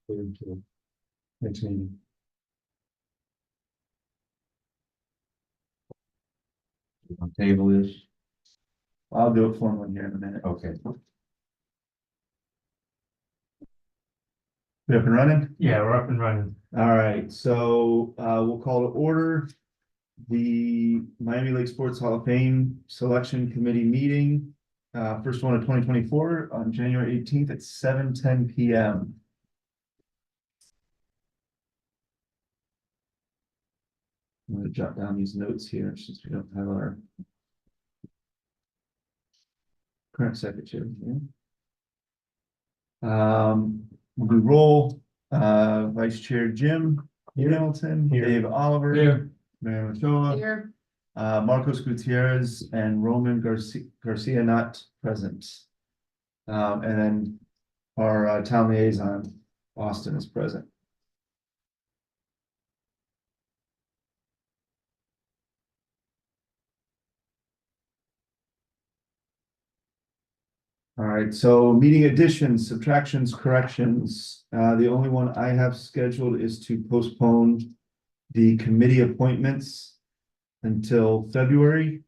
Third to next meeting. On table is, I'll do it formally here in a minute. okay. We up and running? Yeah, we're up and running. All right, so we'll call to order the Miami Lake Sports Hall of Fame Selection Committee meeting. First one of 2024 on January 18th at 7:10 p.m. I'm gonna jot down these notes here since we don't have our current secretary here. We'll do roll, Vice Chair Jim Hamilton, Here. Dave Oliver. Here. Mayor Machoa. Here, Marcos Gutierrez and Roman Garcia not present. And then our town liaison, Austin, is present. All right, so meeting additions, subtractions, corrections. The only one I have scheduled is to postpone the committee appointments until February.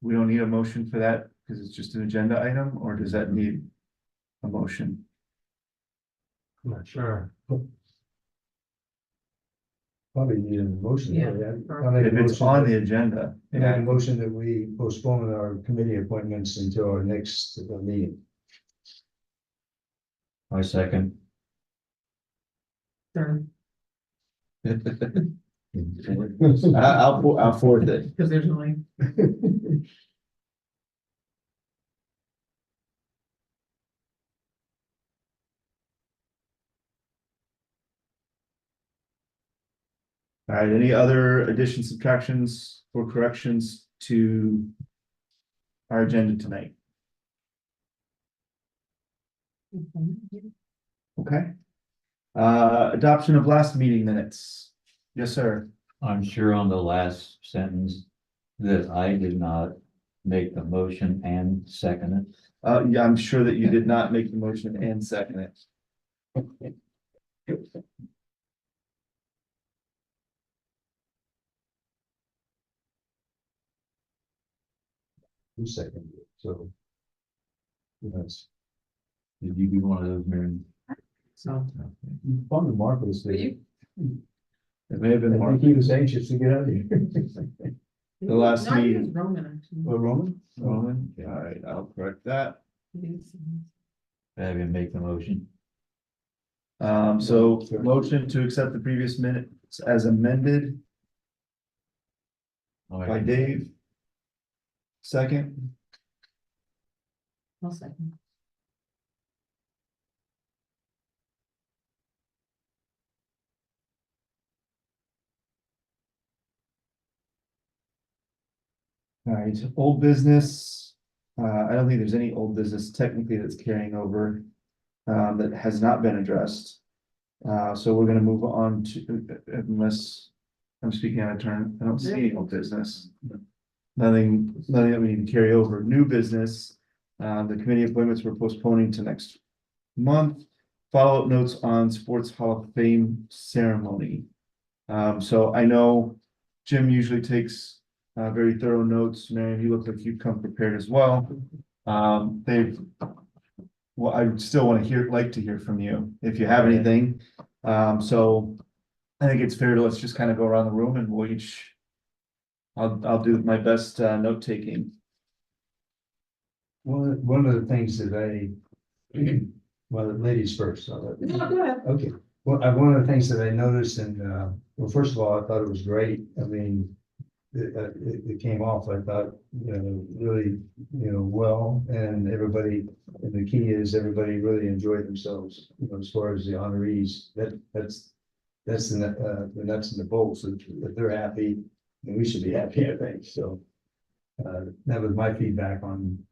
We don't need a motion for that because it's just an agenda item, or does that need a motion? I'm not sure. Probably need a motion. Yeah. I'll make a If it's motion on that- the agenda, I make a yeah, motion that we postpone our committee appointments until our next meeting. I second. sorry, I'll forward it. because there's only, All right, any other additions, subtractions, or corrections to our agenda tonight? Okay. Adoption of last meeting minutes. Yes, sir. I'm sure on the last sentence that I did not make the motion and second it. Yeah, I'm sure that you did not make the motion and second it. Who seconded it? So. Yes. Did you do one of those, Mary? so. Fun to Marcus. But you- It may have been I more. think he was anxious to get out of here. The last No, I think it was meeting. Roman, actually. Well, Roman? Roman, all right, I'll correct that. I think it's- Have him make the motion. So motion to accept the previous minutes as amended by Dave. Second, I'll second. all right, old business. I don't think there's any old business technically that's carrying over that has not been addressed. So we're gonna move on to, unless I'm speaking out of turn, I don't see any old business. Nothing that we need to carry over. New business, the committee appointments we're postponing to next month. Follow-up notes on Sports Hall of Fame ceremony. So I know Jim usually takes very thorough notes. Marion, you look like you've come prepared as well. Well, I would still want to like to hear from you if you have anything. So I think it's fair to let's just kind of go around the room and we'll each. I'll do my best note taking. One of the things that well, the ladies first. No, go ahead. Okay, well, one of the things that I noticed and, well, first of all, I thought it was great. I mean, it came off, I thought, really, well, and everybody, and the key is everybody really enjoyed themselves, as far as the honorees, that's the nuts and the bolts, if they're happy, then we should be happy, I think, so. That was my feedback on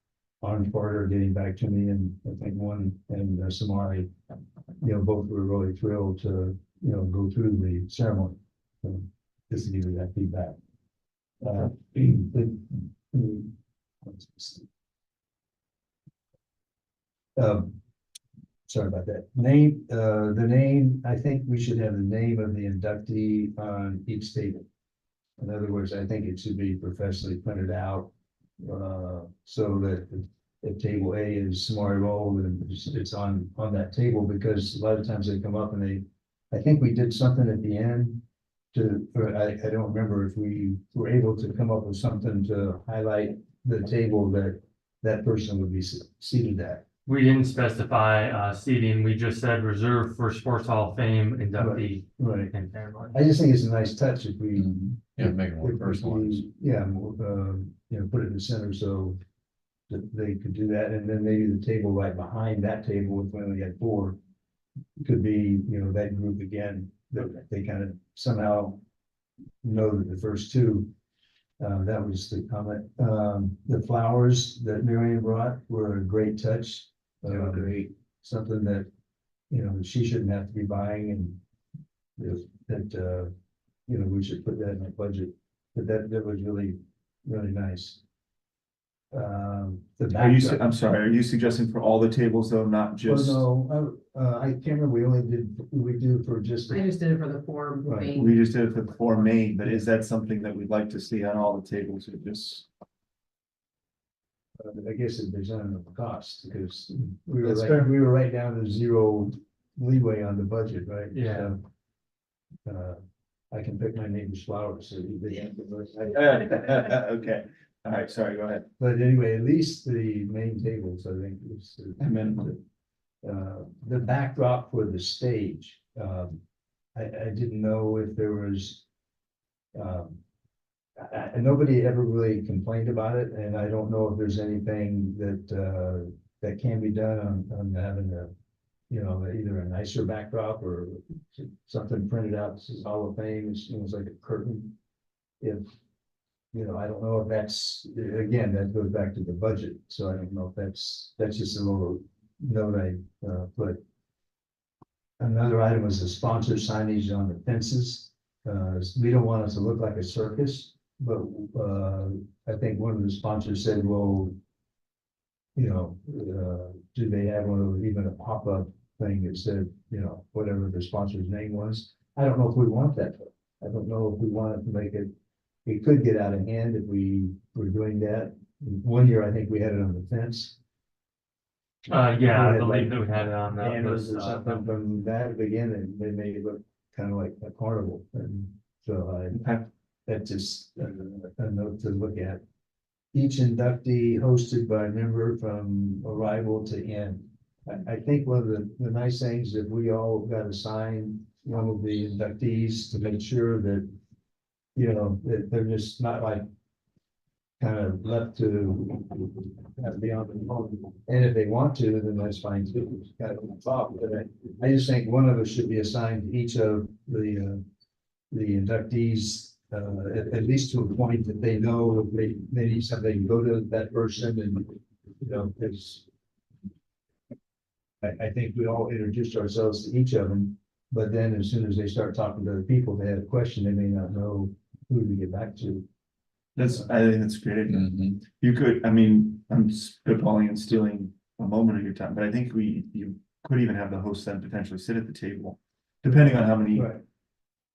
Porter getting back to me, and I think one and Samari, both were really thrilled to, go through the ceremony. So just to give you that feedback. Sorry about that. Name, the name, I think we should have the name of the inductee on each table. In other words, I think it should be professionally printed out, so that if table A is Samari Roll, then it's on that table, because a lot of times they come up and I think we did something at the end or I don't remember if we were able to come up with something to highlight the table that person would be seated at. We didn't specify seating, we just said reserved for Sports Hall of Fame inductee Right. and family. I just think it's a nice touch if we. Yeah, make it more if we- personalized. Yeah, put it in the center so that they could do that, and then maybe the table right behind that table, if we only had four, could be, that group again, that they kind of somehow know that the first two, that was the comment. The flowers that Marion brought were a great touch. They were great. Something that, she shouldn't have to be buying, and that, we should put that in our budget, but that was really, really nice. The backdrop. I'm sorry, are you suggesting for all the tables though, not Well, just? no, I can't remember, we do for just. I just did it for the four Right. main. We just did it for the four main, but is that something that we'd like to see on all the tables or just? I guess it there's not enough cost, because we were That's fair. we were right down to zero leeway on the budget, right? Yeah. So, I can pick my neighbor's flowers, so they. Okay, all right, sorry, go ahead. But anyway, at least the main tables, I think, is. Amen. The backdrop for the stage, I didn't know if there was. Nobody ever really complained about it, and I don't know if there's anything that can be done on having either a nicer backdrop or something printed out, this is Hall of Fame, it's like a curtain. If, I don't know if that's, again, that goes back to the budget, so I don't know if that's just a little note I put. Another item was the sponsor signage on the fences. We don't want it to look like a circus, but I think one of the sponsors said, well, do they have one of even a pop-up thing that said, whatever the sponsor's name was? I don't know if we want that. I don't know if we want it to make it could get out of hand if we were doing that. One year, I think we had it on the fence. Yeah, I had, believe like, that we had it on Banners those, or something from that beginning, they made it look kind of like a carnival, and so that's just a note to look at. Each inductee hosted by a member from arrival to end. I think one of the nice things that we all got assigned one of the inductees to make sure that, that they're just not like kind of left to be on the phone. And if they want to, then that's fine too. It's kind of on top, but I just think one of us should be assigned to each of the inductees, at least to a point that they know if they need something, go to that person, and because I think we all introduced ourselves to each of them, but then as soon as they start talking to other people, they have a question, they may not know who to get back to. I think that's great. Mhm. You could, I'm spitballing and stealing a moment of your time, but I think you could even have the host then potentially sit at the table, depending on how many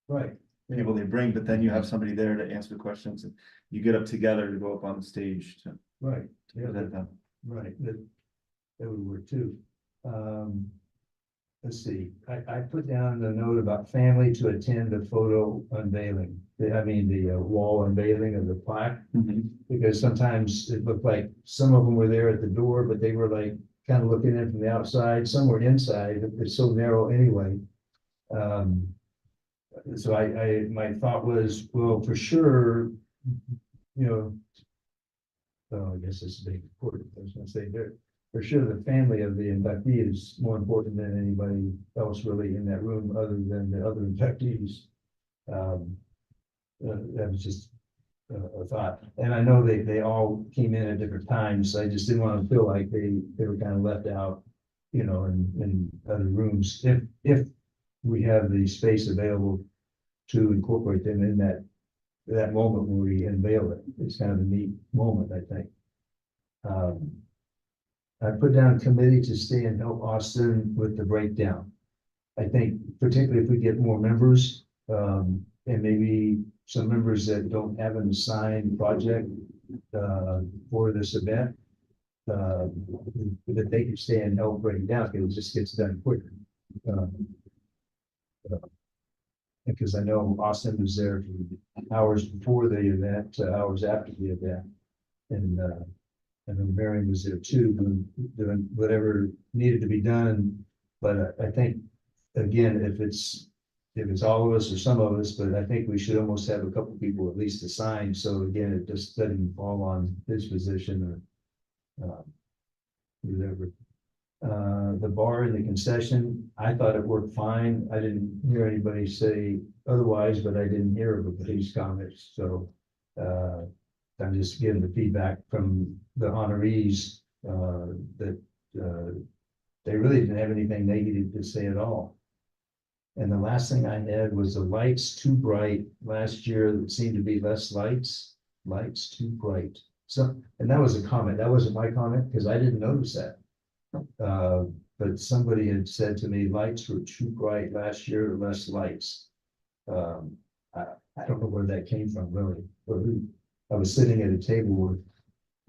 Right. people they bring, but then you have somebody there to answer the questions, and you get up together to go up on the stage to Right, yeah, present them. right, that would work too. Let's see, I put down a note about family to attend the photo unveiling. The wall unveiling of the plaque, because sometimes it looked like some of them were there at the door, but they were like kind of looking in from the outside, some were inside, it's so narrow anyway. So my thought was, well, for sure, I guess it's big important, I was gonna say there. For sure, the family of the inductee is more important than anybody else really in that room, other than the other inductees. That was just a thought, and I know they all came in at different times, so I just didn't want to feel like they were kind of left out, in other rooms, if we have the space available to incorporate them in that moment when we unveil it. It's kind of a neat moment, I think. I put down a committee to stay and help Austin with the breakdown. I think particularly if we get more members, and maybe some members that don't have an assigned project, for this event, that they can stay and help break it down, because it just gets done quicker. Because I know Austin was there for hours before the event, to hours after the event. And then Marion was there too, doing whatever needed to be done. But I think, again, if it's all of us or some of us, but I think we should almost have a couple people at least assigned. So again, it just doesn't fall on his position or whatever. The bar and the concession, I thought it worked fine. I didn't hear anybody say otherwise, but I didn't hear of anybody's comments. So I'm just getting the feedback from the honorees that they really didn't have anything negative to say at all. And the last thing I had was the lights too bright. Last year, there seemed to be less lights too bright. So, and that was a comment. That wasn't my comment because I didn't notice that. But somebody had said to me, lights were too bright last year, less lights. I don't know where that came from really. Or who. I was sitting at a table with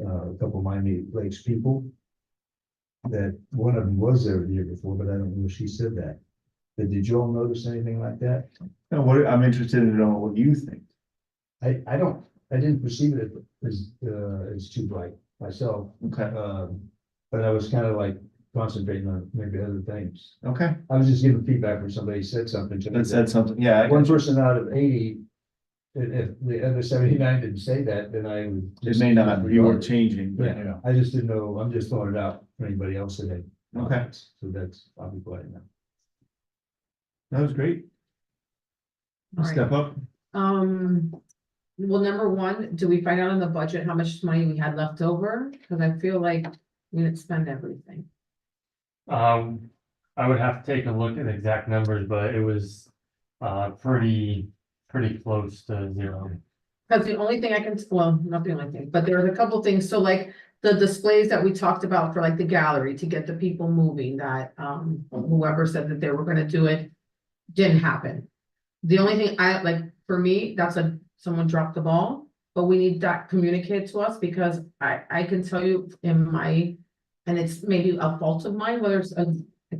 a couple of Miami Lakes people. That one of them was there the year before, but I don't know if she said that. But did you all notice anything like that? No, what, I'm interested in knowing what you think. I didn't perceive it as too bright myself. Okay, But I was kind of like concentrating on maybe other things. okay, I was just giving feedback when somebody said something to me. that said something, yeah. One person out of 80, if the other 79 didn't say that, then I would. It may not, you were changing, but Yeah, I just didn't know. I'm just throwing it out for anybody else today. Okay. So that's, I'll be quiet now. that was great. All right. Step up. Well, number one, do we find out in the budget how much money we had left over? Because I feel like we didn't spend everything. I would have to take a look at exact numbers, but it was pretty close to zero. Because the only thing I can, well, not the only thing, but there are a couple things, so like the displays that we talked about for like the gallery to get the people moving, that whoever said that they were gonna do it, didn't happen. The only thing I, like, for me, that's someone dropped the ball, but we need that communicated to us, because I can tell you in my, and it's maybe a fault of mine, whether it's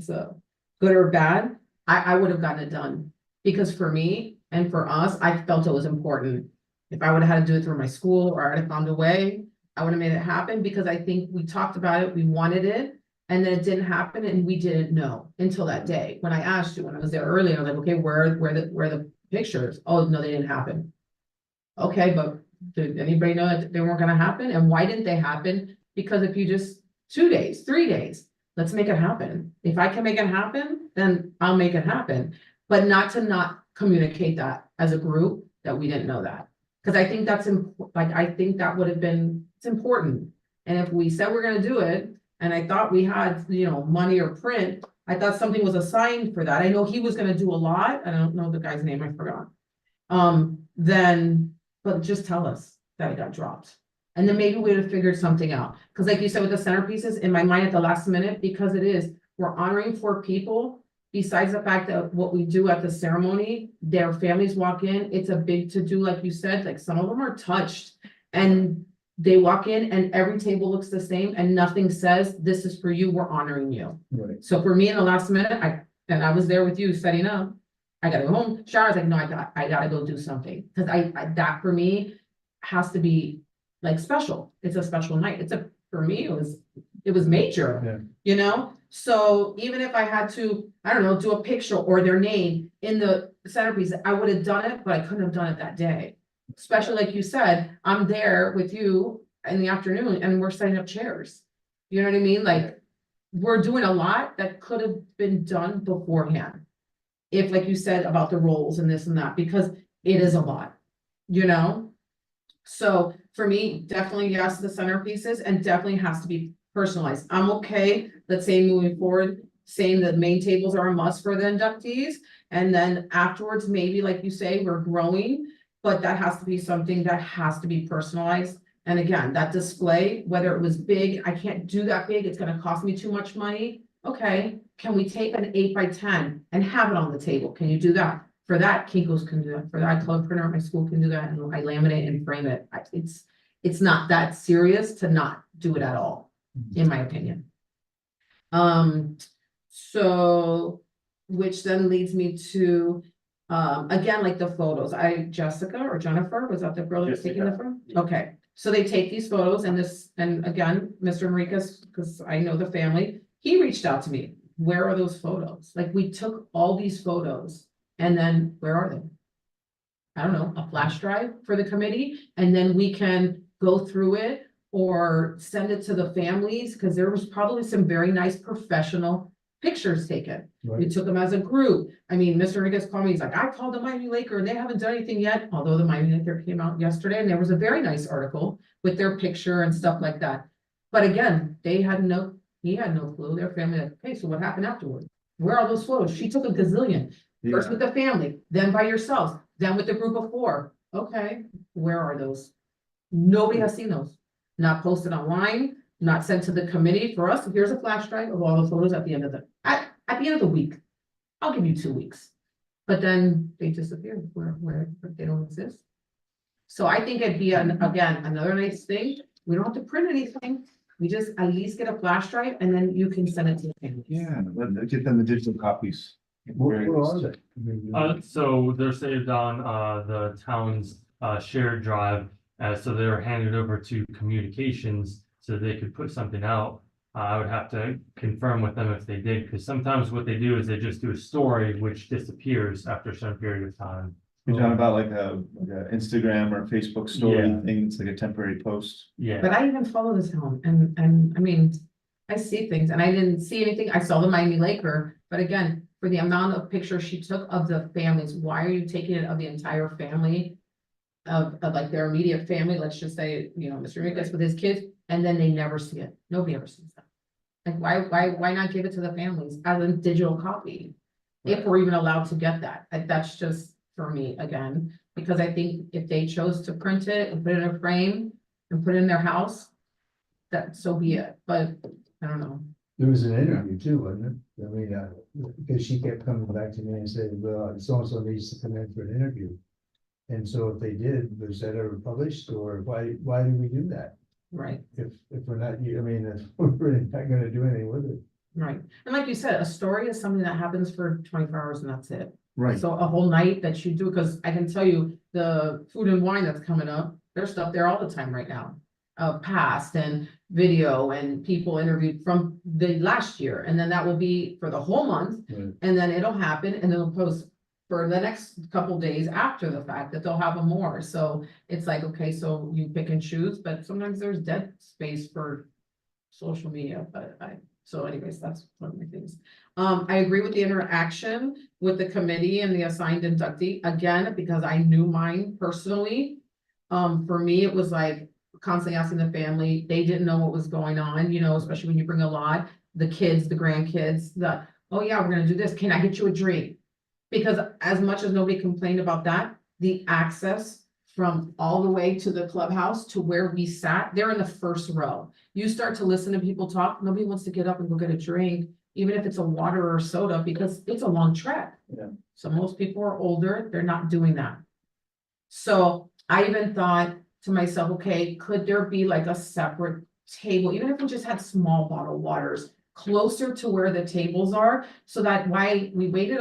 a good or bad, I would have gotten it done. Because for me and for us, I felt it was important. If I would have had to do it through my school, or I'd have found a way, I would have made it happen, because I think we talked about it, we wanted it, and then it didn't happen, and we didn't know until that day. When I asked you, when I was there earlier, I was like, okay, where are the pictures? Oh, no, they didn't happen. Okay, but did anybody know that they weren't gonna happen? And why didn't they happen? Because if you just 2 days, 3 days, let's make it happen. If I can make it happen, then I'll make it happen. But not communicate that as a group, that we didn't know that. Because I think that's I think that would have been, it's important. And if we said we're gonna do it, and I thought we had, money or print, I thought something was assigned for that. I know he was gonna do a lot. I don't know the guy's name, I forgot. But just tell us that it got dropped. And then maybe we would have figured something out. Because like you said, with the centerpieces, in my mind at the last minute, because we're honoring 4 people. Besides the fact that what we do at the ceremony, their families walk in, it's a big to-do, like you said, like some of them are touched. And they walk in and every table looks the same and nothing says, this is for you, we're honoring you. Right. So for me in the last minute, I was there with you setting up. I gotta go home, shower, I was like, no, I gotta go do something. Cause that for me has to be like special. It's a special night. For me, it was major, So even if I had to, I don't know, do a picture or their name in the centerpiece, I would have done it, but I couldn't have done it that day. Especially like you said, I'm there with you in the afternoon and we're setting up chairs. You know what I mean? Like, we're doing a lot that could have been done beforehand. If, like you said, about the roles and this and that, because it is a lot, So for me, definitely yes, the centerpieces, and definitely has to be personalized. I'm okay, let's say moving forward, saying the main tables are a must for the inductees. And then afterwards, maybe like you say, we're growing, but that has to be something that has to be personalized And again, that display, whether it was big, I can't do that big, it's gonna cost me too much money. Okay, can we take an 8x10 and have it on the table? Can you do that? For that, Kinko's can do that. For that, color printer at my school can do that, and I laminate and frame it. It's not that serious to not do it at all, in my opinion. So, which then leads me to, again, like the photos, Jessica or Jennifer, was that the girl that was taking the photo? Okay, so they take these photos and and again, Mr. Enriquez, because I know the family, he reached out to me. Where are those photos? Like, we took all these photos and then where are they? I don't know, a flash drive for the committee, and then we can go through it or send it to the families, because there was probably some very nice professional pictures taken. We Right. took them as a group. I mean, Mr. Enriquez called me, he's like, I called the Miami Laker and they haven't done anything yet, although the Miami Laker came out yesterday and there was a very nice article with their picture and stuff like that. But again, he had no clue, their family, like, okay, so what happened afterwards? Where are those photos? She took a gazillion. First with the family, then by yourselves, then with the group of 4. Okay, where are those? Nobody has seen those. Not posted online, not sent to the committee. For us, here's a flash drive of all the photos at the end of at the end of the week. I'll give you 2 weeks. But then they disappear where they don't exist. So I think it'd be again, another nice thing. We don't have to print anything. We just at least get a flash drive and then you can send it to the family. Yeah, get them the digital copies. Where are they? I mean, So they're saved on, the town's, shared drive, so they're handed over to communications so they could put something out. I would have to confirm with them if they did, because sometimes what they do is they just do a story which disappears after a certain period of time. You're talking about like a Instagram or Facebook story Yeah. thing, it's like a temporary post. Yeah, But I even follow this town and I mean, I see things and I didn't see anything. I saw the Miami Laker, but again, for the amount of pictures she took of the families, why are you taking it of the entire family? Of like their immediate family, let's just say, Mr. Enriquez with his kids, and then they never see it. Nobody ever sees that. Like, why not give it to the families as a digital copy? If we're even allowed to get that, that's just for me again, because I think if they chose to print it and put it in a frame and put it in their house, that so be it, but I don't know. There was an interview too, wasn't it? I mean, because she kept coming back to me and said, well, so-and-so needs to come in for an interview. And so if they did, was that ever published, or why did we do that? Right, If we're not, I mean, if we're not gonna do anything with it. right. And like you said, a story is something that happens for 24 hours and that's it. Right. So a whole night that you do, because I can tell you the food and wine that's coming up, there's stuff there all the time right now. Past and video and people interviewed from the last year, and then that will be for the whole month. Right. And then it'll happen and they'll post for the next couple days after the fact that they'll have them more. So it's like, okay, so you pick and choose, but sometimes there's dead space for social media, but so anyways, that's one of my things. I agree with the interaction with the committee and the assigned inductee, again, because I knew mine personally. For me, it was like constantly asking the family, they didn't know what was going on, especially when you bring a lot, the kids, the grandkids, oh yeah, we're gonna do this, can I get you a drink? Because as much as nobody complained about that, the access from all the way to the clubhouse to where we sat, they're in the first row. You start to listen to people talk, nobody wants to get up and go get a drink, even if it's a water or soda, because it's a long trek. Yeah. So most people are older, they're not doing that. So I even thought to myself, okay, could there be like a separate table, even if we just had small bottled waters closer to where the tables are, so that why we waited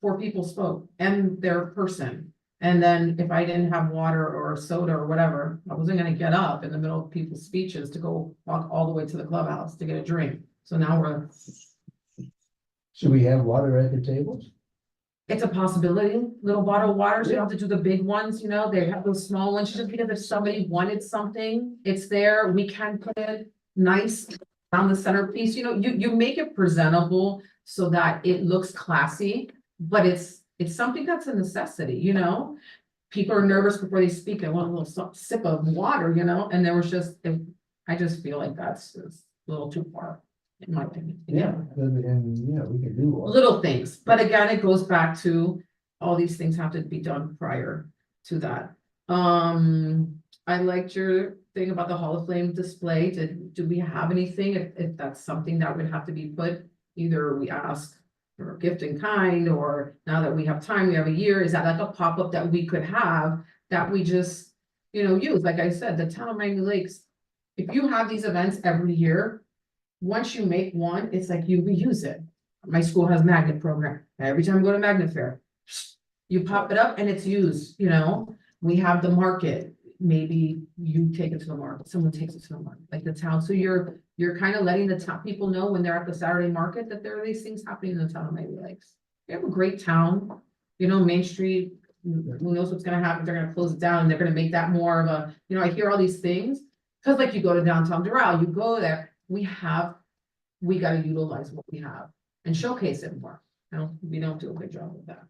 4 people spoke and their person. And then if I didn't have water or soda or whatever, I wasn't gonna get up in the middle of people's speeches to go walk all the way to the clubhouse to get a drink. So now Should we have water at the tables? it's a possibility, little bottled waters, you don't have to do the big ones, they have those small ones, just because if somebody wanted something, it's there, we can put it nice on the centerpiece, you make it presentable so that it looks classy, but it's something that's a necessity, People are nervous before they speak, they want a little sip of water, and there was I just feel like that's just a little too far, in my opinion. And we can do water. Little things, but again, it goes back to all these things have to be done prior to that. I liked your thing about the Hall of Fame display, do we have anything, if that's something that would have to be put? Either we ask for a gift in kind, or now that we have time, we have a year, is that like a pop-up that we could have, that we just, use, like I said, the town of Miami Lakes. If you have these events every year, once you make one, it's like you reuse it. My school has magnet program, every time I go to magnet fair, you pop it up and it's used, we have the market, maybe you take it to the market, someone takes it to the market, like the town, so you're kind of letting the town people know when they're at the Saturday market that there are these things happening in the town of Miami Lakes. We have a great town, Main Street, who knows what's gonna happen, they're gonna close it down, they're gonna make that more of a, I hear all these things. Cause like you go to downtown Doral, you go there, we gotta utilize what we have and showcase it more. We don't do a good job with that.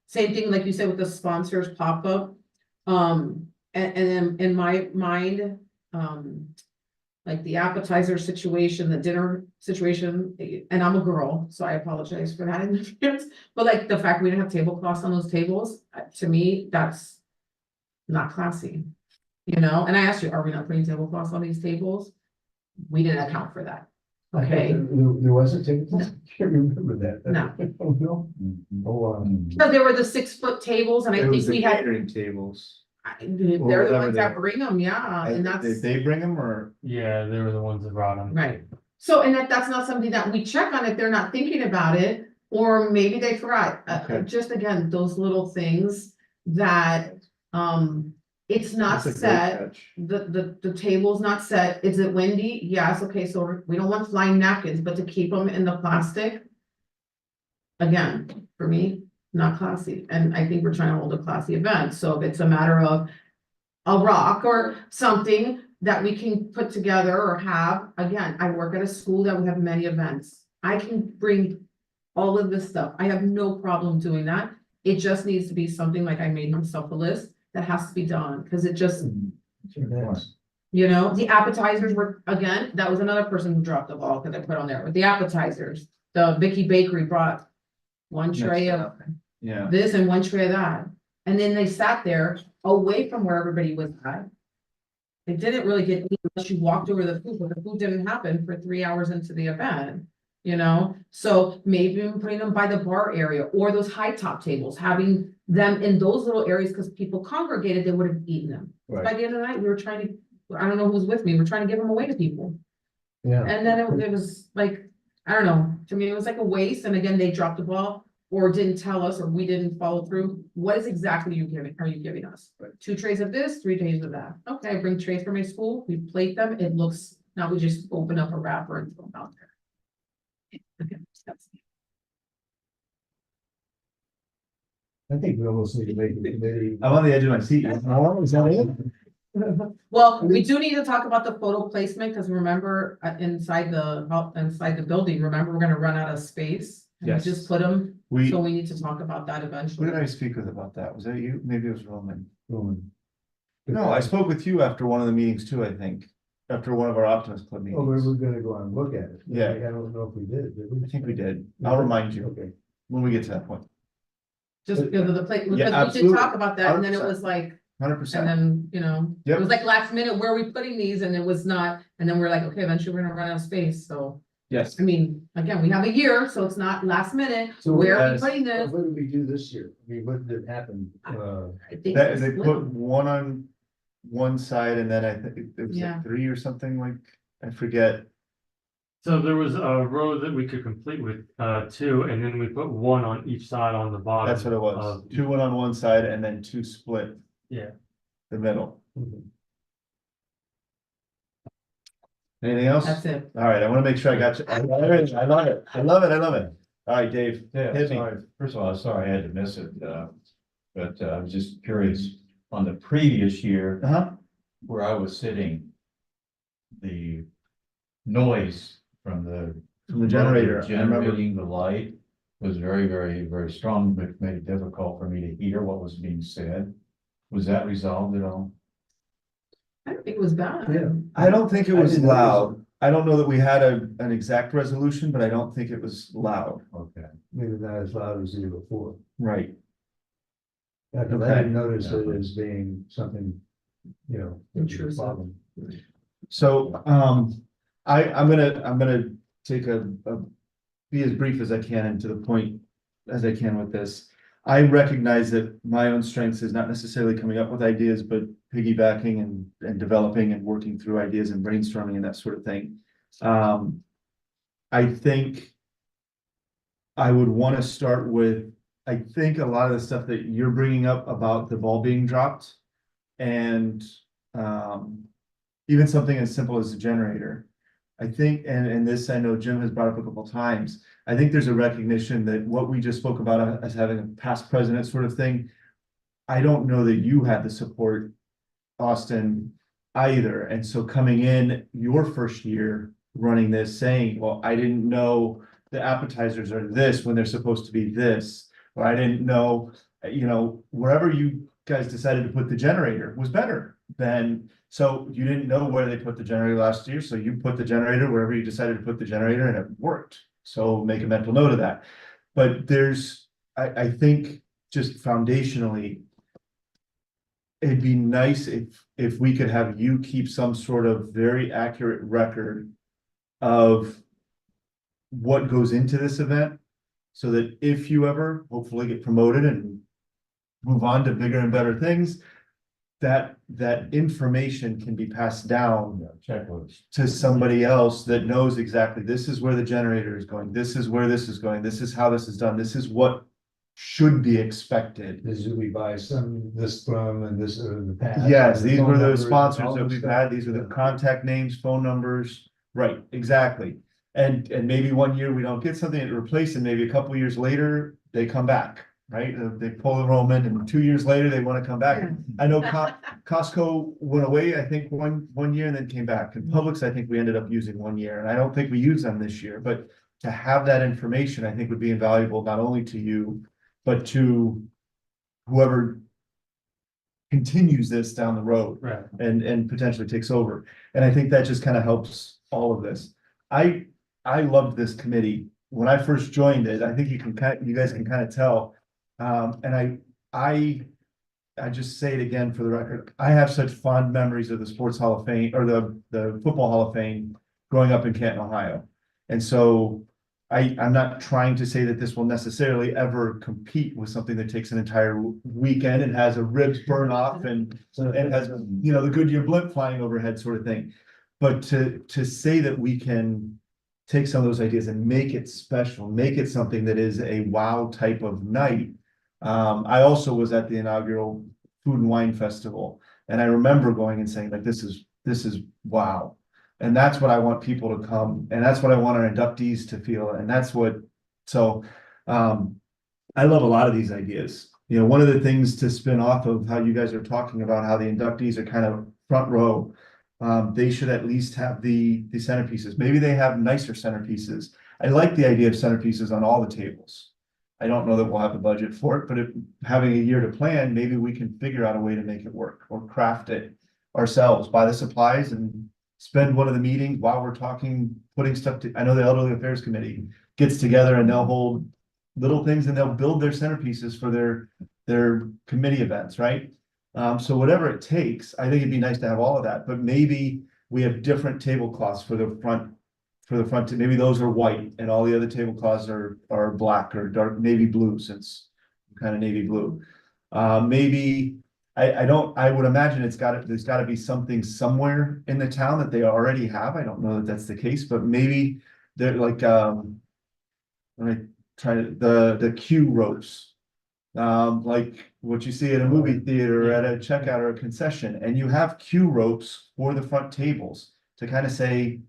Same thing, like you said, with the sponsors pop-up. And then in my mind, like the appetizer situation, the dinner situation, and I'm a girl, so I apologize for that in advance. But like the fact we didn't have tablecloths on those tables, to me, that's not classy. And I asked you, are we not putting tablecloths on these tables? We didn't account for that. Okay, There wasn't, I can't remember that. No. Oh, no. so there were the 6-foot tables, and I It think was the we had, catering tables. they're the whatever ones they- that bring them, yeah, and Did that's. they bring them or? Yeah, they were the ones that brought them. Right, so, and if that's not something that we check on, if they're not thinking about it, or maybe they forgot, Okay. just again, those little things that, it's not That's a great set, catch. the table's not set, is it windy? Yes, okay, so we don't want flying napkins, but to keep them in the plastic. Again, for me, not classy, and I think we're trying to hold a classy event, so if it's a matter of a rock or something that we can put together or have, again, I work at a school that we have many events. I can bring all of this stuff. I have no problem doing that. It just needs to be something like I made myself a list that has to be done, because it just, the appetizers were, again, that was another person who dropped the ball, because I put on there, with the appetizers. The Vicky Bakery brought one tray of Yeah, this and one tray of that. And then they sat there away from where everybody was at. It didn't really get eaten unless you walked over the food, but the food didn't happen for 3 hours into the event. So maybe even putting them by the bar area or those high top tables, having them in those little areas, because people congregated, they would have eaten them. By Right, the end of the night, we were trying to, I don't know who was with me, we we're trying to give them away to people. yeah. And then it was like, I don't know, to me, it was like a waste, and again, they dropped the ball or didn't tell us, or we didn't follow through. What is exactly are you giving us? 2 trays of this, 3 trays of that. Okay, I bring trays from my school, we plate them, it looks, now we just open up a wrapper and throw them out there. Okay, that's- I think we almost need to make a committee. I'm on the edge of my seat. Oh, is that it? Well, we do need to talk about the photo placement, because remember, inside the building, remember, we're gonna run out of space. And we Yes. just put them, We, so who we need to talk about that eventually. did I speak with about that? Was that you? Maybe it was Roman. Roman. No, I spoke with you after one of the meetings too, I think. After one of our Optimist Club Oh, we meetings. were gonna go out and look at it. Yeah. I don't know if we did we? I think we did. I'll remind you Okay. when we get to that point. Just because of the plate, because we did absolutely. talk about that, and then it 100%. was like, 100%. and then, it Yep. was like last minute, where are we putting these, and it was not, and then we're like, okay, eventually we're gonna run out of space, so. Yes. I mean, again, we have a year, so it's not last minute, So where are we yes. putting this? What did we do this year? I mean, what did happen? I think That, it's they split. put one on one side and then I think it was Yeah. like 3 or something like, I forget. So there was a row that we could complete with 2, and then we put 1 on each side on the bottom. That's what it was. of- 2 went on one side and then 2 split Yeah. the middle. Mhm. Anything else? That's it. All right, I want to make sure I got you. I love it. I love it. I love it. I love it. All right, Dave. Yeah, Hit me. sorry, first of all, sorry I had to miss it, but I was just curious, on the previous year Uh-huh. where I was sitting, the noise from the From the generator. I remember. generating the light was very, very, very strong, but made it difficult for me to hear what was being said. Was that resolved at all? I don't think it was bad. Yeah. I don't think it I was didn't notice loud. I don't know that we had an exact resolution, but I don't think it was loud. Okay. Maybe not as loud as the year before. Right. Yeah, 'cause I Okay. didn't notice it Yeah. as being something you know, would be a Intrusive. problem. So, I'm gonna take be as brief as I can and to the point as I can with this. I recognize that my own strengths is not necessarily coming up with ideas, but piggybacking and developing and working through ideas and brainstorming and that sort of thing. I think I would want to start with, I think a lot of the stuff that you're bringing up about the ball being dropped and, even something as simple as a generator. I think, and this I know Jim has brought up a couple times, I think there's a recognition that what we just spoke about as having a past president sort of thing. I don't know that you had the support, Austin, either. And so coming in your first year running this, saying, well, I didn't know the appetizers are this when they're supposed to be this, or I didn't know, wherever you guys decided to put the generator was better than, so you didn't know where they put the generator last year, so you put the generator wherever you decided to put the generator and it worked. So make a mental note of that. But I think just foundationally, it'd be nice if we could have you keep some sort of very accurate record of what goes into this event. So that if you ever hopefully get promoted and move on to bigger and better things, that information can be passed down Checklist. to somebody else that knows exactly, this is where the generator is going, this is where this is going, this is how this is done, this is what should be expected. This is who we buy this from and this are the past. Yes, these phone were the numbers, sponsors all that this we've stuff. had, these are the contact names, phone numbers, right, exactly. And maybe one year we don't get something to replace, and maybe a couple years later, they come back, right? They pull enrollment and 2 years later, they want to come back. I know Costco went away, I think, one year and then came back. And Publix, I think we ended up using 1 year, and I don't think we used them this year, but to have that information, I think would be invaluable, not only to you, but to whoever continues this down the road Right. and potentially takes over. And I think that just kind of helps all of this. I loved this committee. When I first joined it, I think you guys can kind of tell. And I just say it again for the record, I have such fond memories of the Sports Hall of Fame or the Football Hall of Fame growing up in Canton, Ohio. And so I'm not trying to say that this will necessarily ever compete with something that takes an entire weekend and has a ribs burn off and has, the Goodyear blimp flying overhead sort of thing. But to say that we can take some of those ideas and make it special, make it something that is a wow type of night. I also was at the inaugural Food and Wine Festival, and I remember going and saying, like, this is wow. And that's what I want people to come, and that's what I want our inductees to feel, and that's what, so I love a lot of these ideas. One of the things to spin off of how you guys are talking about how the inductees are kind of front row, they should at least have the centerpieces. Maybe they have nicer centerpieces. I like the idea of centerpieces on all the tables. I don't know that we'll have the budget for it, but having a year to plan, maybe we can figure out a way to make it work or craft it ourselves, buy the supplies and spend one of the meetings while we're talking, putting stuff I know the Elderly Affairs Committee gets together and they'll hold little things and they'll build their centerpieces for their committee events, right? So whatever it takes, I think it'd be nice to have all of that, but maybe we have different tablecloths for the front, maybe those are white and all the other tablecloths are black or dark navy blue, since I'm kind of navy blue. Maybe I would imagine there's gotta be something somewhere in the town that they already have. I don't know that that's the case, but maybe they're like, when I try the queue ropes. Like what you see at a movie theater or at a checkout or a concession, and you have queue ropes for the front tables to kind of say,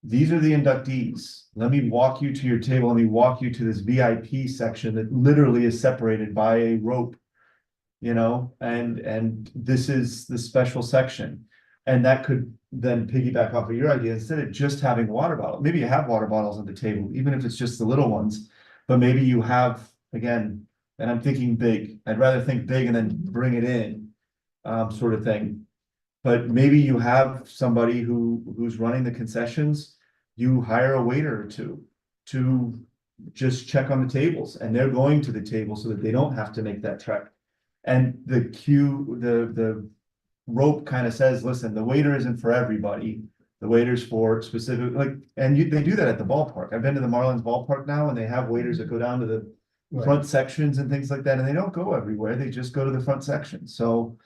these are the inductees. Let me walk you to your table. Let me walk you to this VIP section that literally is separated by a rope, and this is the special section. And that could then piggyback off of your idea, instead of just having water bottles. Maybe you have water bottles on the table, even if it's just the little ones, but maybe you have, again, and I'm thinking big. I'd rather think big and then bring it in, sort of thing. But maybe you have somebody who's running the concessions, you hire a waiter or two to just check on the tables, and they're going to the table so that they don't have to make that trek. And the queue, the rope kind of says, listen, the waiter isn't for everybody. The waiter's for specific, like, and they do that at the ballpark. I've been to the Marlins ballpark now and they have waiters that go down to the Right. front sections and things like that, and they don't go everywhere. They just go to the front section. So,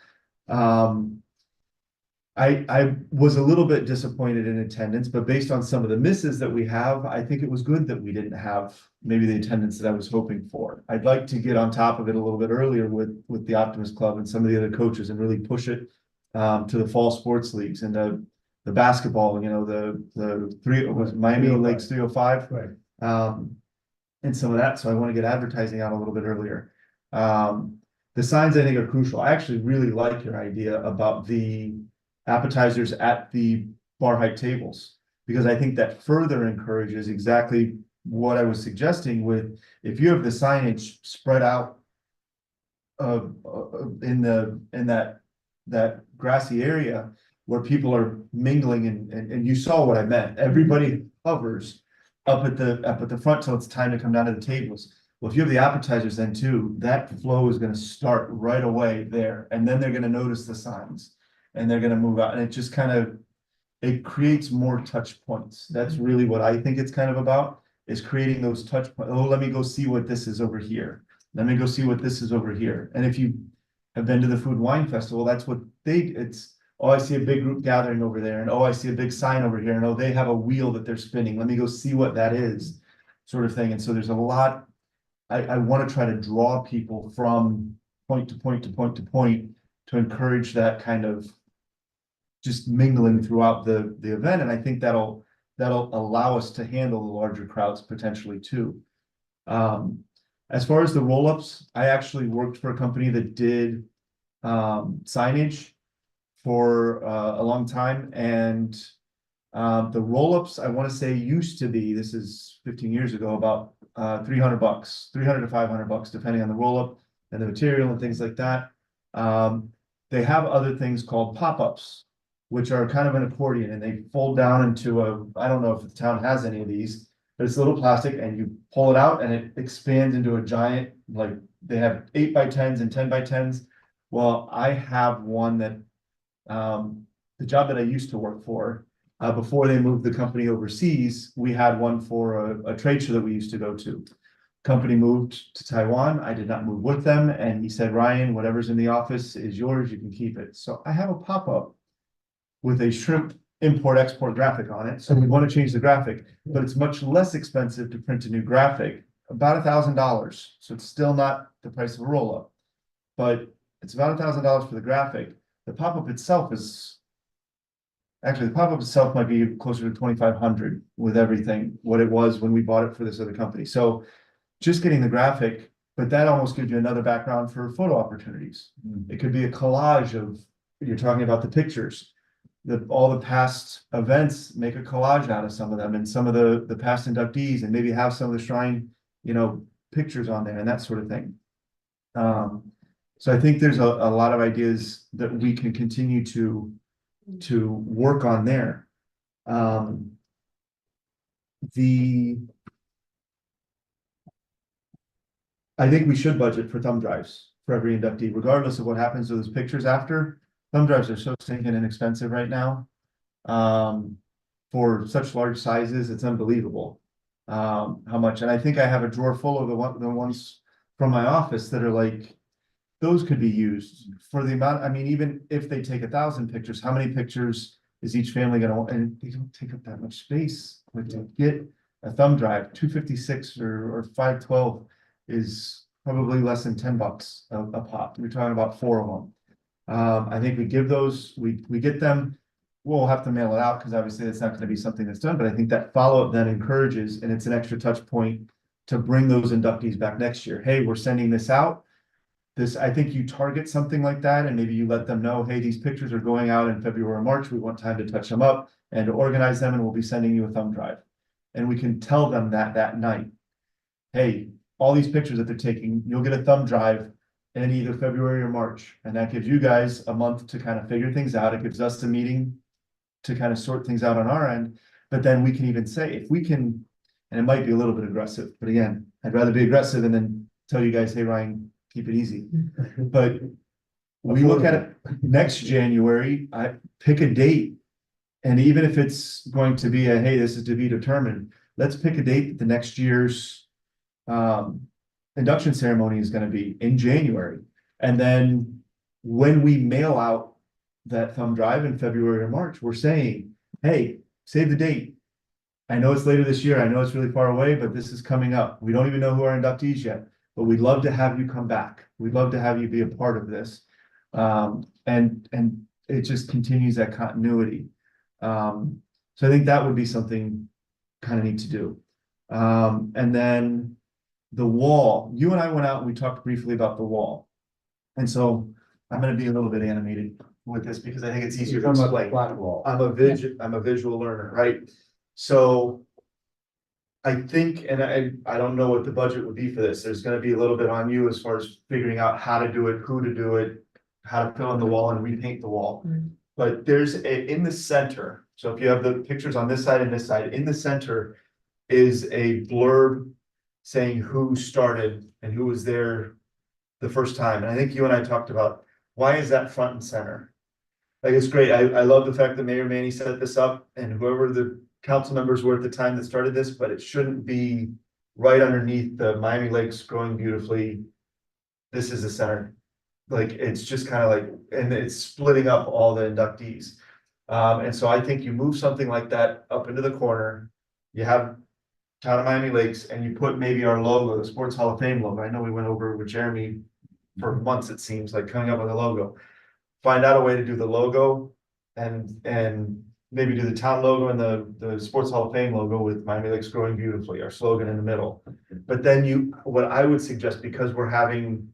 I was a little bit disappointed in attendance, but based on some of the misses that we have, I think it was good that we didn't have maybe the attendance that I was hoping for. I'd like to get on top of it a little bit earlier with the Optimist Club and some of the other coaches and really push it to the fall sports leagues and the basketball, you know, the three, was it Miami 305. Lakes 305. Right. And some of that, so I want to get advertising out a little bit earlier. The signs I think are crucial. I actually really like your idea about the appetizers at the bar height tables, because I think that further encourages exactly what I was suggesting with, if you have the signage spread out in that grassy area where people are mingling and you saw what I meant. Everybody hovers up at the front till it's time to come down to the tables. Well, if you have the appetizers then too, that flow is gonna start right away there, and then they're gonna notice the signs. And they're gonna move out, and it just kind of, it creates more touch points. That's really what I think it's kind of about, is creating those touch points. Oh, let me go see what this is over here. Let me go see what this is over here. And if you have been to the Food and Wine Festival, that's what it's, oh, I see a big group gathering over there, and oh, I see a big sign over here, and oh, they have a wheel that they're spinning. Let me go see what that is, sort of thing. And so there's a lot, I want to try to draw people from point to point to point to point to encourage that kind of just mingling throughout the event. And I think that'll allow us to handle the larger crowds potentially too. As far as the roll-ups, I actually worked for a company that did signage for a long time, and the roll-ups, I want to say, used to be, this is 15 years ago, about $300, $300 to $500, depending on the roll-up and the material and things like that. They have other things called pop-ups, which are kind of an accordion, and they fold down into I don't know if the town has any of these, but it's a little plastic and you pull it out and it expands into a giant, like they have 8x10s and 10x10s. Well, I have one that, the job that I used to work for, before they moved the company overseas, we had one for a trade show that we used to go to. Company moved to Taiwan. I did not move with them. And he said, Ryan, whatever's in the office is yours. You can keep it. So I have a pop-up with a shrimp import-export graphic on it. So we want to change the graphic, but it's much less expensive to print a new graphic, about $1,000. So it's still not the price of a roll-up, but it's about $1,000 for the graphic. The pop-up itself is, actually, the pop-up itself might be closer to 2,500 with everything, what it was when we bought it for this other company. So just getting the graphic, but that almost gives you another background for photo opportunities. It could be a collage of, you're talking about the pictures. All the past events, make a collage out of some of them, and some of the past inductees, and maybe have some of the shrine, you know, pictures on there and that sort of thing. So I think there's a lot of ideas that we can continue to work on there. I think we should budget for thumb drives for every inductee, regardless of what happens to those pictures after. Thumb drives are so stinking inexpensive right now. For such large sizes, it's unbelievable how much. And I think I have a drawer full of the ones from my office that are like, those could be used for the amount. I mean, even if they take 1,000 pictures, how many pictures is each family gonna want? And they don't take up that much space. Like to get a thumb drive, 256 or 512 is probably less than $10 a pop. We're talking about 4 of them. I think we give those, we get them, we'll have to mail it out because obviously it's not going to be something that's done, but I think that follow-up then encourages, and it's an extra touch point to bring those inductees back next year. Hey, we're sending this out. I think you target something like that, and maybe you let them know, hey, these pictures are going out in February or March. We want time to touch them up and to organize them, and we'll be sending you a thumb drive. And we can tell them that night, hey, all these pictures that they're taking, you'll get a thumb drive in either February or March. And that gives you guys a month to kind of figure things out. It gives us a meeting to kind of sort things out on our end. But then we can even say, if we can, and it might be a little bit aggressive, but again, I'd rather be aggressive and then tell you guys, hey, Ryan, keep it easy. But we look at it next January, I pick a date. And even if it's going to be hey, this is to be determined, let's pick a date that the next year's induction ceremony is gonna be in January. And then when we mail out that thumb drive in February or March, we're saying, hey, save the date. I know it's later this year, I know it's really far away, but this is coming up. We don't even know who our inductees yet, but we'd love to have you come back. We'd love to have you be a part of this. And it just continues that continuity. So I think that would be something kind of neat to do. And then the wall, you and I went out and we talked briefly about the wall. And so I'm gonna be a little bit animated with this because I think it's easier to You're talking about the explain. flat wall. I'm a visual learner, right? So I think, and I don't know what the budget would be for this. There's gonna be a little bit on you as far as figuring out how to do it, who to do it, how to fill in the wall and repaint the wall. But there's in the center, so if you have the pictures on this side and this side, in the center is a blurb saying who started and who was there the first time. And I think you and I talked about, why is that front and center? Like, it's great. I love the fact that Mayor Manny set this up and whoever the council members were at the time that started this, but it shouldn't be right underneath the Miami Lakes growing beautifully. This is the center. Like, it's just kind of like, and it's splitting up all the inductees. And so I think you move something like that up into the corner, you have Town of Miami Lakes, and you put maybe our logo, the Sports Hall of Fame logo. I know we went over with Jeremy for months, it seems like, coming up with a logo. Find out a way to do the logo and maybe do the town logo and the Sports Hall of Fame logo with Miami Lakes growing beautifully, our slogan in the middle. But then what I would suggest, because we're having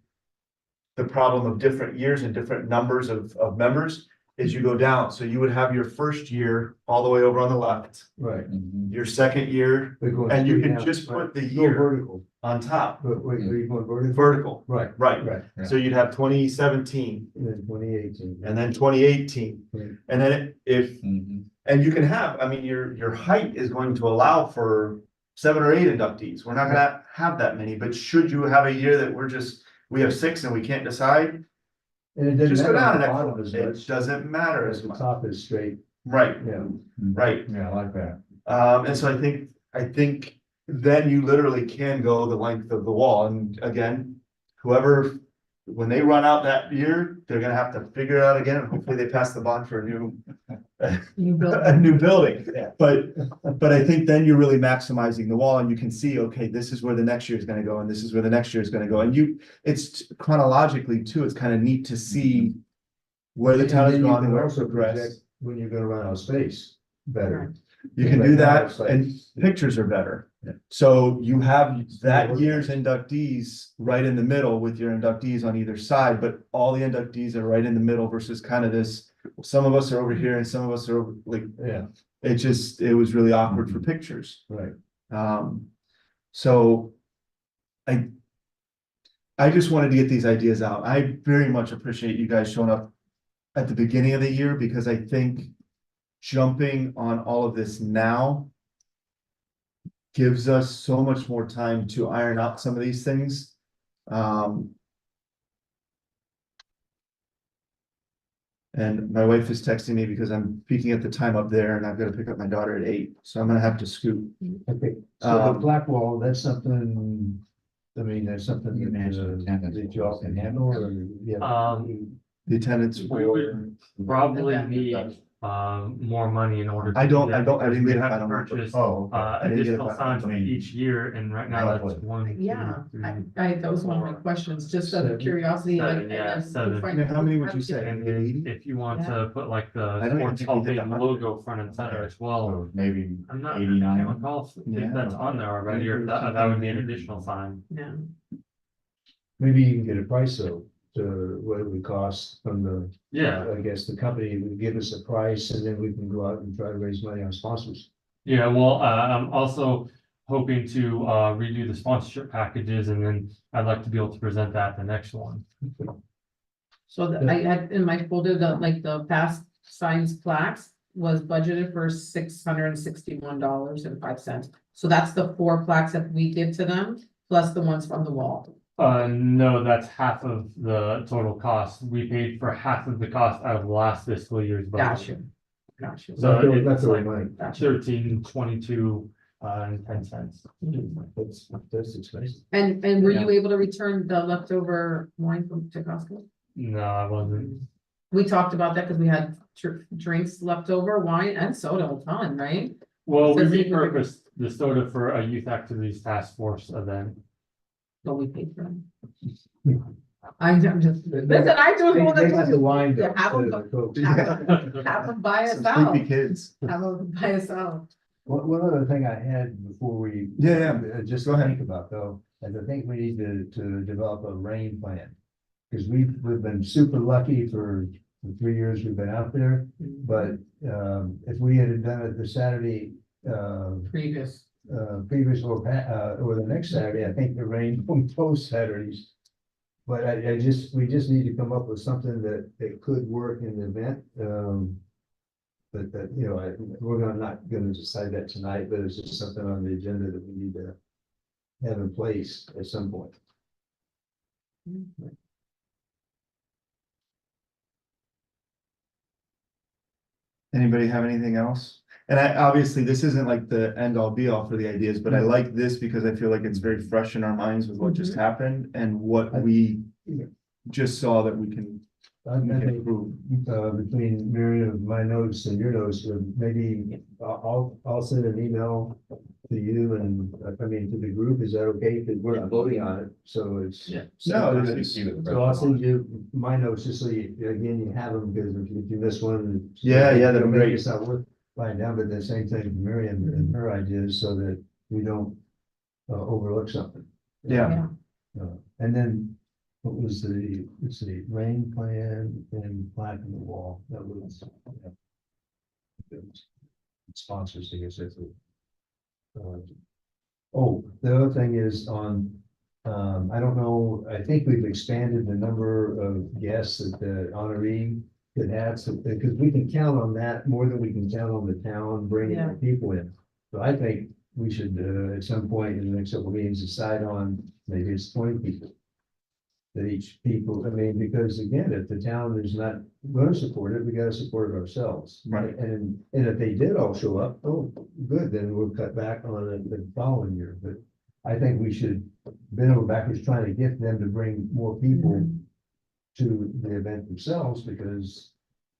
the problem of different years and different numbers of members, is you go down. So you would have your first year all the way over on the left, Right. your second year, and you can just put the Go year vertical, on top, but wait, are you going vertical? vertical, Right, right? right, So you'd have 2017 and then 2018. and then 2018. Right. And then and you can have, I mean, your height is going to allow for 7 or 8 inductees. We're not gonna have that many, but should you have a year that we have 6 and we can't decide, And it doesn't just go matter down on an the bottom as extra. It much, doesn't matter as as the much. top is straight, Right, yeah. right. Yeah, I like that. And so I think then you literally can go the length of the wall. And again, whoever, when they run out that year, they're gonna have to figure it out again. And hopefully they pass the bond for a new building. Yeah. But I think then you're really maximizing the wall and you can see, okay, this is where the next year is gonna go and this is where the next year is gonna go. And it's chronologically too, it's kind of neat to see where the And town has then you gone can and where also it's progressed. project when you're gonna run out of space better. You can Right do now, that it's like- and pictures are better. Yeah. So you have that Yeah. year's inductees right in the middle with your inductees on either side, but all the inductees are right in the middle versus kind of this. Some of us are over here and some of us are over, like, Yeah, it was really awkward for pictures. right. So I just wanted to get these ideas out. I very much appreciate you guys showing up at the beginning of the year because I think jumping on all of this now gives us so much more time to iron out some of these things. And my wife is texting me because I'm peeking at the time up there and I've got to pick up my daughter at 8, so I'm gonna have to scoot. Okay, so the Um, black wall, that's something, I mean, that's something You mentioned attendance. that y'all can handle or, yeah. The attendance We for, would probably need more money in order. to I do don't- that I don't- I because didn't we get a have to final number. purchase, Oh, okay. I didn't get a additional final signs for number. each year, and right now that's Roughly. 1, 2, Yeah, 3, that was one of my questions, just out of 7. curiosity. like, 7, and yeah, then 7. find- How many would you say? And Maybe 80? then if you want to put like I the don't even Sports think Hall we of did Fame 100. logo front and center as well. So maybe I'm not, I 89. can't recall Yeah. if that's on there already, or if that would be an additional sign. Yeah, Maybe you can get a price though, to what it would cost from the, Yeah, I guess the company would give us a price and then we can go out and try to raise money on sponsors. yeah, well, I'm also hoping to redo the sponsorship packages, and then I'd like to be able to present that the next one. so I had in my folder, the past signs plaques was budgeted for $661.05. So that's the 4 plaques that we give to them, plus the ones from the wall. No, that's half of the total cost. We paid for half of the cost out of last fiscal year's budget. Gotcha. So Leftover it's like money. 13.22 and 10 cents. That's expensive. And were you able to return the leftover wine from to Costco? No, I wasn't. We talked about that because we had drinks left over, wine and soda a ton, right? Well, we Says it- repurposed the soda for a youth activities task force event. But we paid for them. I'm just, listen, I do They all they got the the wine though, Yeah, have instead them of the Coke. have them buy us Some out, sleepy kids. have them buy us out. One other thing I had before we. Yeah. Just Go ahead. think about though, is I think we need to develop a rain plan. Cause we've been super lucky for the 3 years we've been out there, but, if we had done it the Saturday, Previous. previous or the next Saturday, I think the rain from both Saturdays. But we just need to come up with something that could work in the event, but that, you know, we're not gonna decide that tonight, but it's just something on the agenda that we need to have in place at some point. Anybody have anything else? And obviously, this isn't like the end all be all for the ideas, but I like this because I feel like it's very fresh in our minds with what just happened and what we just saw that we can I think, improve. between Miriam, my notes and your notes, maybe I'll send an email to you and, I mean, to the group, is that okay? Because we're not voting on it, so it's. Yeah. No, Keep it's- it So I'll fresh. send you my notes, just so you, again, you have them, because if you miss one. Yeah, that'd be maybe great. It's not worth writing down, but the same thing for Miriam and her ideas, so that we don't overlook something. Yeah. And then, what was let's see, rain plan and plaque on the wall, that was. It was sponsors, I guess, that's it. Oh, the other thing is on, I don't know, I think we've expanded the number of guests that the honoree could have, so, because we can count on that more than we can count on the town bringing Yeah. the people in. So I think we should, at some point in the next couple of meetings, decide on, maybe it's 20 people. That each people, I mean, because again, if the town is not going to support it, we gotta support it ourselves. Right. And if they did all show up, oh, good, then we'll cut back on it the following year, but I think we should bend over backwards trying to get them to bring more people to the event themselves, because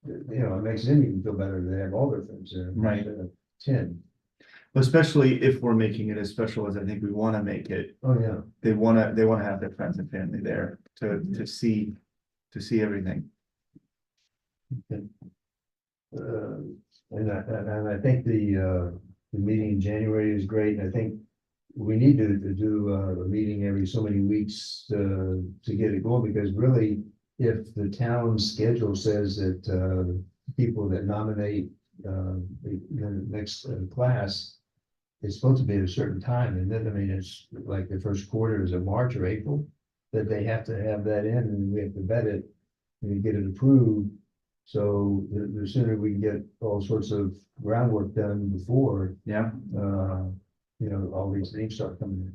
you know, it makes them even feel better to have all their friends there. Right. instead of 10. Especially if we're making it as special as I think we wanna make it. Oh, yeah. They wanna have their friends and family there to see everything. And I think the meeting in January is great, and I think we need to do a meeting every so many weeks to get it going, because really, if the town schedule says that people that nominate the next class, it's supposed to be at a certain time, and then, I mean, it's like the first quarter is of March or April, that they have to have that in, and we have to vet it and get it approved. So the sooner we can get all sorts of groundwork done before, Yeah. you know, all these things start coming in.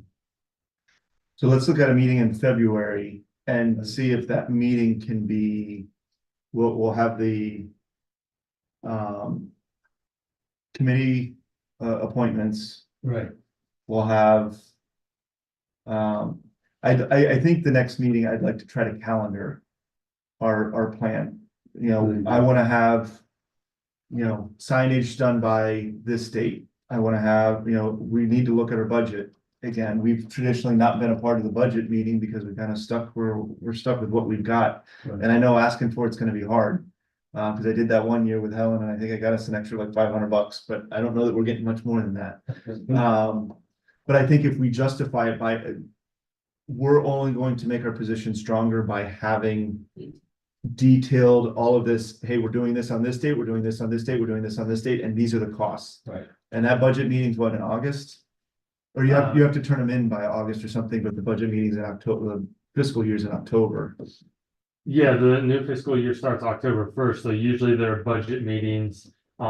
So let's look at a meeting in February and see if that meeting can be, we'll have the committee appointments. Right. We'll have I think the next meeting, I'd like to try to calendar our plan. You know, I wanna have, you know, signage done by this date. I wanna have, you know, we need to look at our budget. Again, we've traditionally not been a part of the budget meeting because we're kind of stuck, we're stuck with what we've got. Right. And I know asking for it's gonna be hard. Cause I did that one year with Helen and I think I got us an extra like $500, but I don't know that we're getting much more than that. But I think if we justify it by, we're only going to make our position stronger by having detailed all of this, hey, we're doing this on this date, we're doing this on this date, we're doing this on this date, and these are the costs. Right. And that budget meeting's what, in August? Or you have to turn them in by August or something, but the budget meeting's in October, the fiscal year's in October. Yeah, the new fiscal year starts October 1st, so usually there are budget meetings. The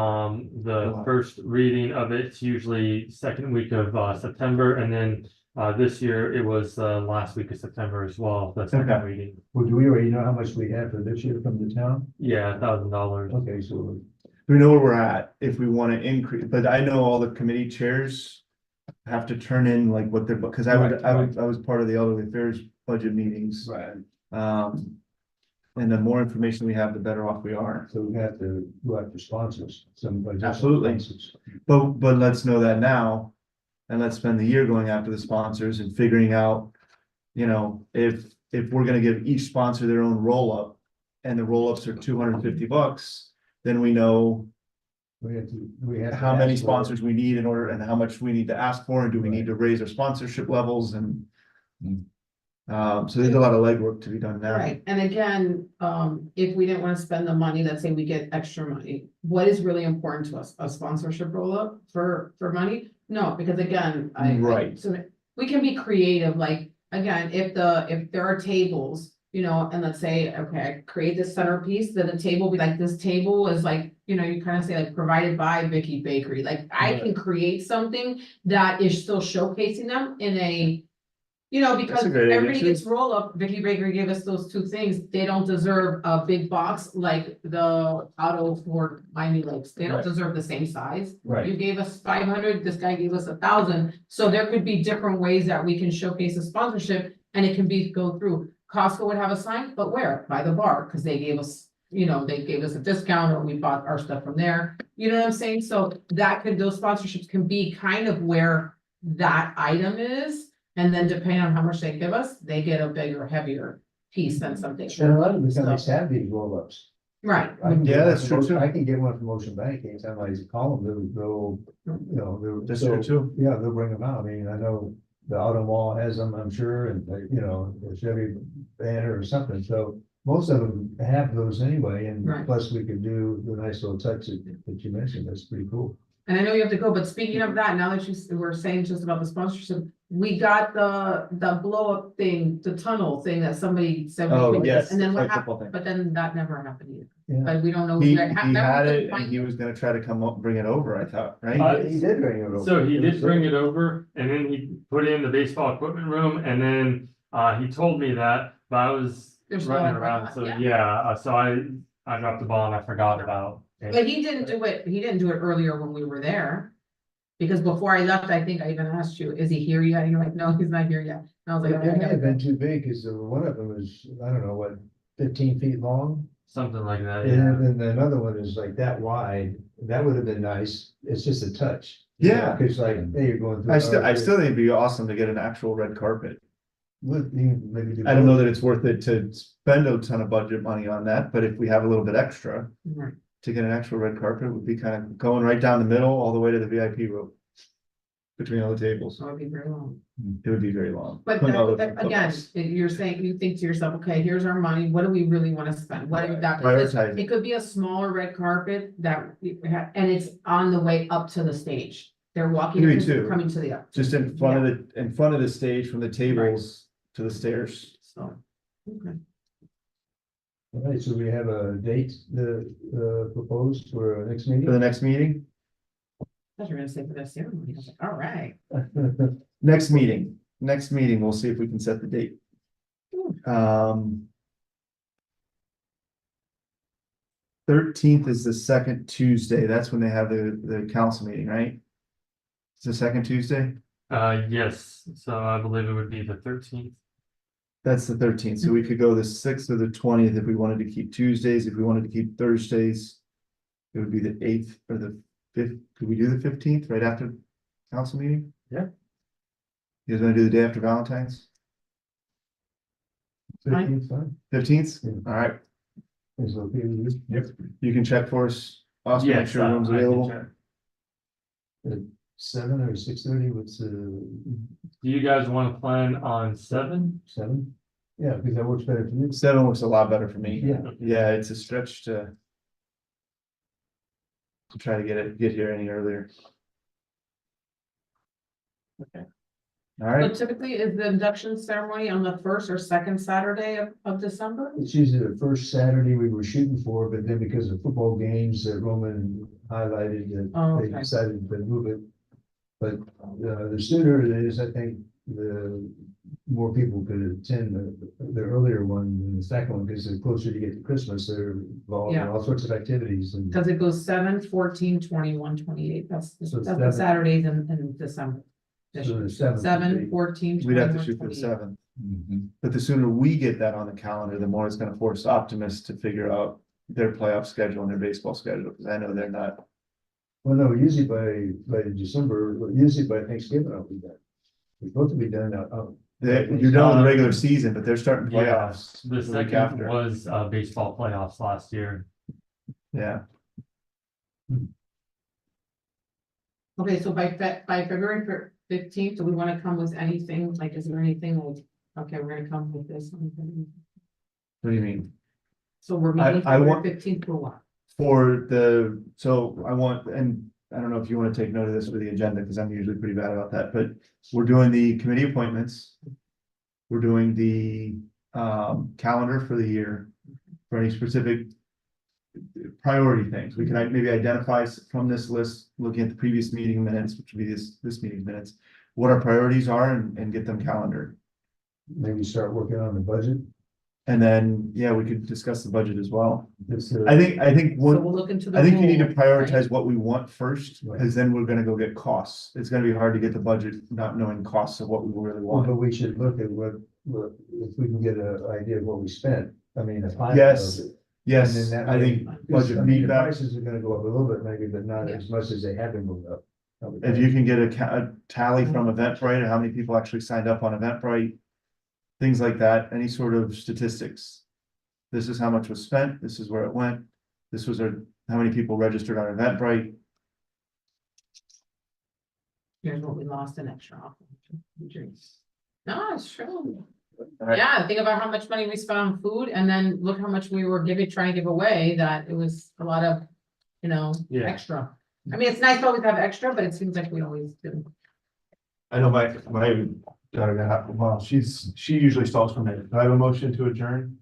Wow. first reading of it's usually second week of September, and then This year it was, last week of September as well, the second Okay. reading. Well, do we already know how much we have for this year from the town? Yeah, $1,000. Okay, so We know where we're at if we want to increase, but I know all the committee chairs have to turn in like what they're, because I was part of the elderly affairs budget meetings. right, And the more information we have, the better off we are. so we have to go after sponsors, some additional Absolutely. sponsors. But let's know that now. And let's spend the year going after the sponsors and figuring out, you know, if we're gonna give each sponsor their own roll-up. And the roll-ups are $250, then we know We have to how many ask for- sponsors we need in order and how much we need to ask for, and do we need to raise our sponsorship levels and. So there's a lot of legwork to be done now. Right, and again, if we didn't wanna spend the money, let's say we get extra money, what is really important to us, a sponsorship roll-up for money? No, because again, Right. so we can be creative, like, again, if there are tables, you know, and let's say, okay, create this centerpiece, then the table be like, this table is like, you know, you kind of say like provided by Vicky Bakery, like I can create something that is still showcasing them in a. You know, because That's a great idea, everybody too. gets roll up, Vicky Bakery gave us those two things, they don't deserve a big box like the auto for Miami Lakes, they don't Right. deserve the same size. Right. You gave us 500, this guy gave us 1,000, so there could be different ways that we can showcase a sponsorship, and it can go through. Costco would have a sign, but where? By the bar, cause they gave us, you know, they gave us a discount, or we bought our stuff from there, you know what I'm saying? So those sponsorships can be kind of where that item is. And then depending on how much they give us, they get a bigger, heavier piece than something. And a lot of the companies have these roll-ups. Right, I can get Yeah, one that's from true, too. I can get one from Ocean Bank, anytime I call them, they'll, you know, That's true too. Yeah, they'll bring them out, I mean, I know the Auto Mall has them, I'm sure, and, you know, the Chevy banner or something, so. Most of them have those anyway, and Right. plus we could do the nice little touch that you mentioned, that's pretty cool. and I know you have to go, but speaking of that, now that were saying just about the sponsorship, we got the blow up thing, the tunnel thing that somebody said. we Oh, could- yes. And then the what football happened, thing. but then that never happened either, Yeah. but we don't know. He remember we had couldn't it find and he was gonna try to come up, bring it over, I thought, right? He did bring it over. So he did bring it over, and then he put it in the baseball equipment room, and then, he told me that, but I was There's no running one around, around, so yeah. yeah, so I dropped the ball and I forgot about it. But he didn't do it earlier when we were there. Because before I left, I think I even asked you, is he here yet? And you're like, no, he's not here yet. And I was like, It okay, I may gotta have go. been too big, cause one of them was, I don't know, what, 15 feet long? Something like that, yeah. And then another one is like that wide, that would have been nice, it's just a touch. You know, Yeah. Cause like, hey, you're going through. I still think it'd be awesome to get an actual red carpet. Maybe do I don't know both. that it's worth it to spend a ton of budget money on that, but if we have a little bit extra. Right. To get an actual red carpet would be kind of going right down the middle, all the way to the VIP room. Between all the tables, So it'd be very long. it would be very long. But Putting all the again, footballs. you're saying, you think to yourself, okay, here's our money, what do we really wanna spend? What is that? Because Prioritize. it could be a smaller red carpet that, and it's on the way up to the stage. They're walking, Me in, too. coming to the up. Just in front of the stage from the tables to the stairs. So, okay. All right, so we have a date, proposed for our next meeting? For the next meeting, I thought you were gonna say for the ceremony. I was like, all right. next meeting, we'll see if we can set the date. Hmm. 13th is the second Tuesday, that's when they have the council meeting, right? It's the second Tuesday, Yes, so I believe it would be the 13th. that's the 13th, so we could go the 6th or the 20th if we wanted to keep Tuesdays, if we wanted to keep Thursdays. It would be the 8th or the 5th, could we do the 15th right after council meeting? Yeah. You guys wanna do the day after Valentine's, 13th, fine. 15th? Yeah. All right, Is it okay with you? yep, you can check for us, Oscar, make Yes, sure room's I can available. check. 7 or 6:30, what's, Do you guys wanna plan on 7? 7? Yeah, because that works better for you. 7 looks a lot better for me. Yeah. Yeah, it's a stretch to try to get here any earlier. Okay. All So right, typically, is the induction ceremony on the first or second Saturday of December? It's usually the first Saturday we were shooting for, but then because of football games that Roman highlighted, Oh, that they okay. decided to move it. But, the sooner it is, I think, the more people could attend the earlier one than the second one, because the closer you get to Christmas, they're involved in Yeah. all sorts of activities and. Cause it goes 7, 14, 21, 28. That's So the seven- Saturdays in December. This So year. the seventh would 7, be- 14, We'd have to 21, shoot for the 28. seventh, Mhm. but the sooner we get that on the calendar, the more it's gonna force Optimists to figure out their playoff schedule and their baseball schedule, because I know they're not. Well, no, usually by December, usually by Thanksgiving, I'll be done. We're supposed to be done, You're done with the regular season, but they're starting Yeah, playoffs the week second after. was baseball playoffs last year. Yeah, Okay, so by February 15th, do we wanna come with anything, like, is there anything like, okay, we're gonna come with this? what do you mean? So we're I meeting February want- 15th for what? For the, so I want, and I don't know if you wanna take note of this for the agenda, because I'm usually pretty bad about that, but we're doing the committee appointments. We're doing the calendar for the year, for any specific priority things. We can maybe identify from this list, looking at the previous meeting minutes, which would be this meeting's minutes, what our priorities are and get them calendared. maybe start working on the budget. And then, yeah, we could discuss the budget as well. This, I think So what, we'll look into the. I think you need to rule, prioritize right? what we want first, Right. because then we're gonna go get costs. It's gonna be hard to get the budget, not knowing costs of what we really well, but want. we should look at what, if we can get an idea of what we spent, I mean, a plan. Yes, of it. yes, And then that I way- think Because, budget I mean, the feedback, prices are gonna go up a little bit maybe, but not Yeah. as much as they have been moved up. I would if think. you can get a tally from Eventbrite, and how many people actually signed up on Eventbrite. Things like that, any sort of statistics. This is how much was spent, this is where it went, this was how many people registered on Eventbrite. Here's what we lost in extra. Drinks. No, it's true. Alright. Yeah, think about how much money we spent on food and then look how much we were trying to give away, that it was a lot of, Yeah. extra. I mean, it's nice to always have extra, but it seems like we always do. I know my daughter got, well, she usually stalls for a minute. Do I have a motion to adjourn?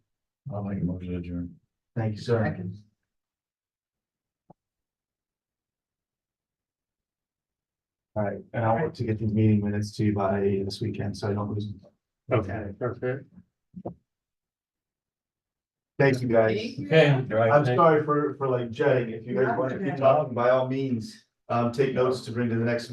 I'll make a motion to adjourn. Thank you, sir. Second. All right, and I want to get these meeting minutes to you by this weekend, so I don't lose them. Okay, perfect. Thank you, guys. Thank you. Okay. I'm sorry for like jetting. If you guys Not want to keep okay. talking, by all means, take notes to bring to the next